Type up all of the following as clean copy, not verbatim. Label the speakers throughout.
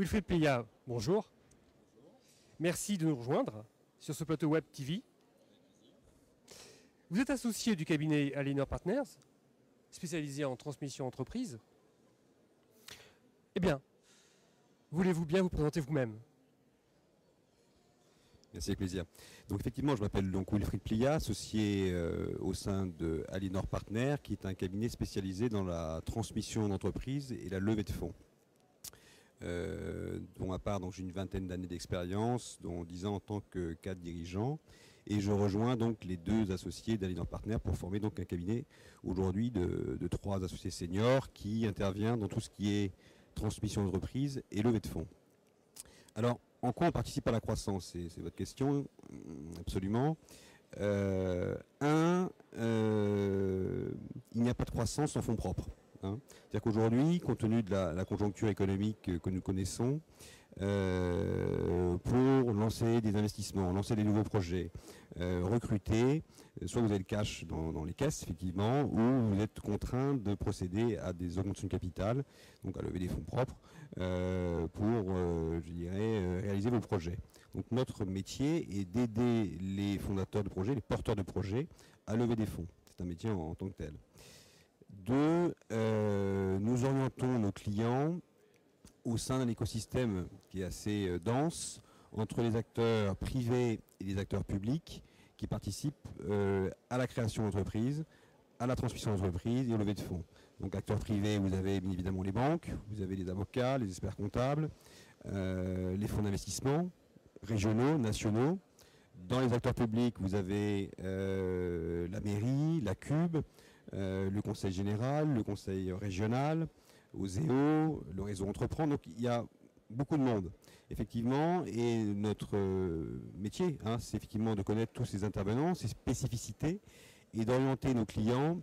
Speaker 1: Wilfried Pléa, bonjour. Merci de nous rejoindre sur ce plateau Web TV. Vous êtes associé du cabinet Aliénor Partners, spécialisé en transmission entreprise. Eh bien, voulez-vous bien vous présenter vous-même?
Speaker 2: Merci, avec plaisir. Donc effectivement, je m'appelle donc Wilfried Pléa, associé au sein de Aliénor Partners, qui est un cabinet spécialisé dans la transmission d'entreprise et la levée de fonds. Pour ma part, j'ai une vingtaine d'années d'expérience, dont 10 ans en tant que cadre dirigeant, et je rejoins donc les deux associés d'Aliénor Partners pour former donc un cabinet aujourd'hui de 3 associés seniors qui intervient dans tout ce qui est transmission d'entreprise et levée de fonds. Alors, en quoi on participe à la croissance? C'est votre question, absolument. Il n'y a pas de croissance sans fonds propres. C'est-à-dire qu'aujourd'hui, compte tenu de la conjoncture économique que nous connaissons, pour lancer des investissements, lancer des nouveaux projets, recruter, soit vous avez le cash dans les caisses, effectivement, ou vous êtes contraint de procéder à des augmentations de capital, donc à lever des fonds propres, pour, je dirais, réaliser vos projets. Donc notre métier est d'aider les fondateurs de projets, les porteurs de projets, à lever des fonds. C'est un métier en tant que tel. Nous orientons nos clients au sein d'un écosystème qui est assez dense entre les acteurs privés et les acteurs publics qui participent à la création d'entreprises, à la transmission d'entreprises et au levée de fonds. Donc acteurs privés, vous avez bien évidemment les banques, vous avez les avocats, les experts comptables, les fonds d'investissement régionaux, nationaux. Dans les acteurs publics, vous avez la mairie, la CUB, le conseil général, le conseil régional, OSEO, le réseau Entreprendre. Donc il y a beaucoup de monde, effectivement, et notre métier, c'est effectivement de connaître tous ces intervenants, ces spécificités, et d'orienter nos clients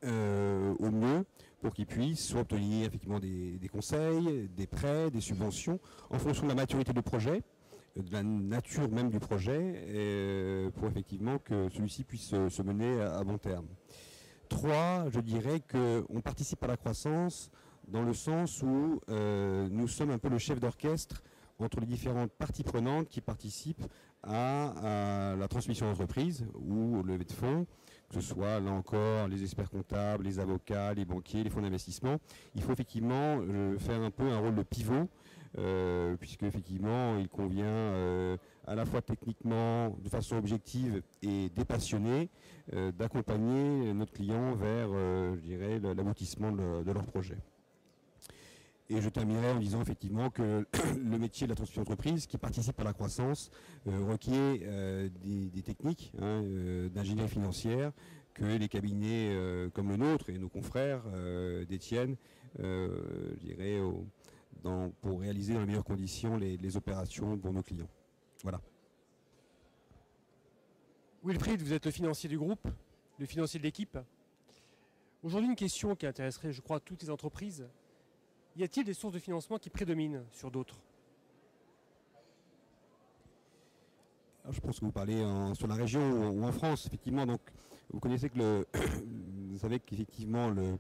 Speaker 2: au mieux pour qu'ils puissent soit obtenir effectivement des conseils, des prêts, des subventions, en fonction de la maturité du projet, de la nature même du projet, pour effectivement que celui-ci puisse se mener à bon terme. 3, je dirais qu'on participe à la croissance dans le sens où nous sommes un peu le chef d'orchestre entre les différentes parties prenantes qui participent à la transmission d'entreprise ou au levée de fonds, que ce soit là encore les experts comptables, les avocats, les banquiers, les fonds d'investissement. Il faut effectivement faire un peu un rôle de pivot, puisque effectivement il convient à la fois techniquement, de façon objective et dépassionnée, d'accompagner notre client vers, je dirais, l'aboutissement de leur projet. Et je terminerai en disant effectivement que le métier de la transmission d'entreprise, qui participe à la croissance, requiert des techniques d'ingénierie financière que les cabinets comme le nôtre et nos confrères détiennent, je dirais, pour réaliser dans les meilleures conditions les opérations pour nos clients. Voilà.
Speaker 1: Wilfried, vous êtes le financier du groupe, le financier de l'équipe. Aujourd'hui, une question qui intéresserait, je crois, toutes les entreprises. Y a-t-il des sources de financement qui prédominent sur d'autres?
Speaker 2: Je pense que vous parlez sur la région ou en France, effectivement. Donc, vous connaissez que vous savez qu'effectivement le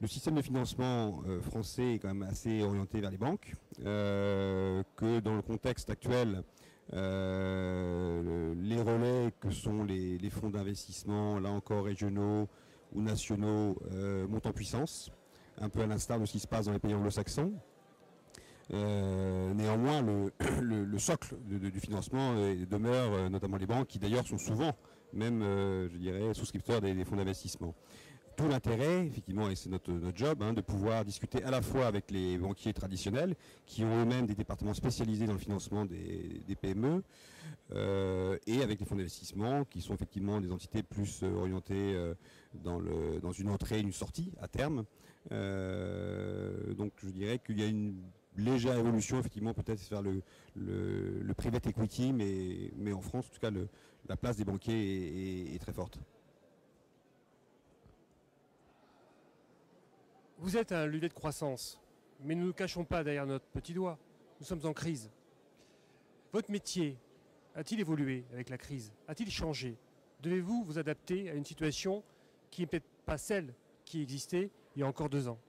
Speaker 2: système de financement français est quand même assez orienté vers les banques, que dans le contexte actuel, les relais que sont les fonds d'investissement, là encore régionaux ou nationaux, montent en puissance, un peu à l'instar de ce qui se passe dans les pays anglo-saxons. Néanmoins, le socle du financement demeure notamment les banques, qui d'ailleurs sont souvent même, je dirais, souscripteurs des fonds d'investissement. Tout l'intérêt, effectivement, et c'est notre job, de pouvoir discuter à la fois avec les banquiers traditionnels, qui ont eux-mêmes des départements spécialisés dans le financement des PME, et avec les fonds d'investissement, qui sont effectivement des entités plus orientées dans une entrée et une sortie à terme. Donc je dirais qu'il y a une légère évolution, effectivement, peut-être vers le private equity, mais en France, en tout cas, la place des banquiers est très forte.
Speaker 1: Vous êtes un levier de croissance, mais nous ne nous cachons pas derrière notre petit doigt. Nous sommes en crise. Votre métier a-t-il évolué avec la crise? A-t-il changé? Devez-vous vous adapter à une situation qui n'est peut-être pas celle qui existait il y a encore 2 ans?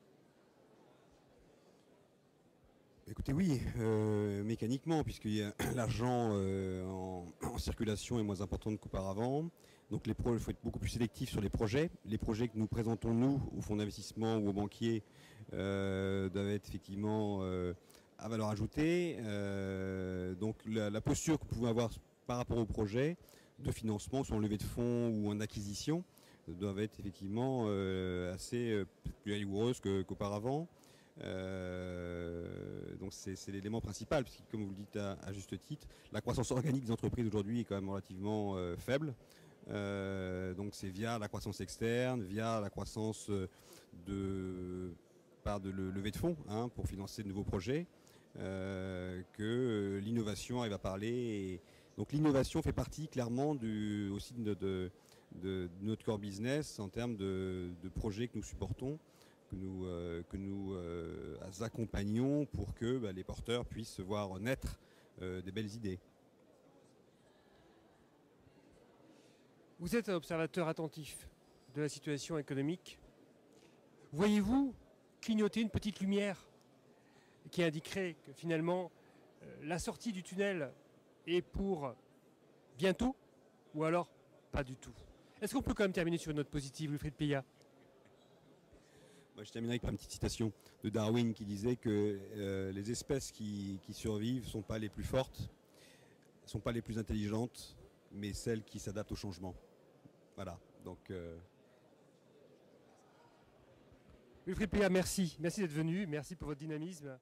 Speaker 2: Écoutez, oui, mécaniquement, puisque l'argent en circulation est moins important qu'auparavant. Donc il faut être beaucoup plus sélectif sur les projets. Les projets que nous présentons, nous, au fonds d'investissement ou aux banquiers, doivent être effectivement à valeur ajoutée. Donc la posture que nous pouvons avoir par rapport aux projets de financement, soit en levée de fonds ou en acquisition, doivent être effectivement assez plus rigoureuses qu'auparavant. Donc c'est l'élément principal, puisque comme vous le dites à juste titre, la croissance organique des entreprises aujourd'hui est quand même relativement faible. Donc c'est via la croissance externe, via la croissance par de levée de fonds pour financer de nouveaux projets, que l'innovation arrive à parler. Et donc l'innovation fait partie clairement aussi de notre core business en termes de projets que nous supportons, que nous accompagnons pour que les porteurs puissent voir naître des belles idées.
Speaker 1: Vous êtes un observateur attentif de la situation économique. Voyez-vous clignoter une petite lumière qui indiquerait que finalement la sortie du tunnel est pour bientôt, ou alors pas du tout? Est-ce qu'on peut quand même terminer sur une note positive, Wilfried Pilla?
Speaker 2: Moi, je terminerai par une petite citation de Darwin qui disait que les espèces qui survivent ne sont pas les plus fortes, ne sont pas les plus intelligentes, mais celles qui s'adaptent au changement. Voilà. Donc,
Speaker 1: Wilfried Pilla, merci. Merci d'être venu. Merci pour votre dynamisme.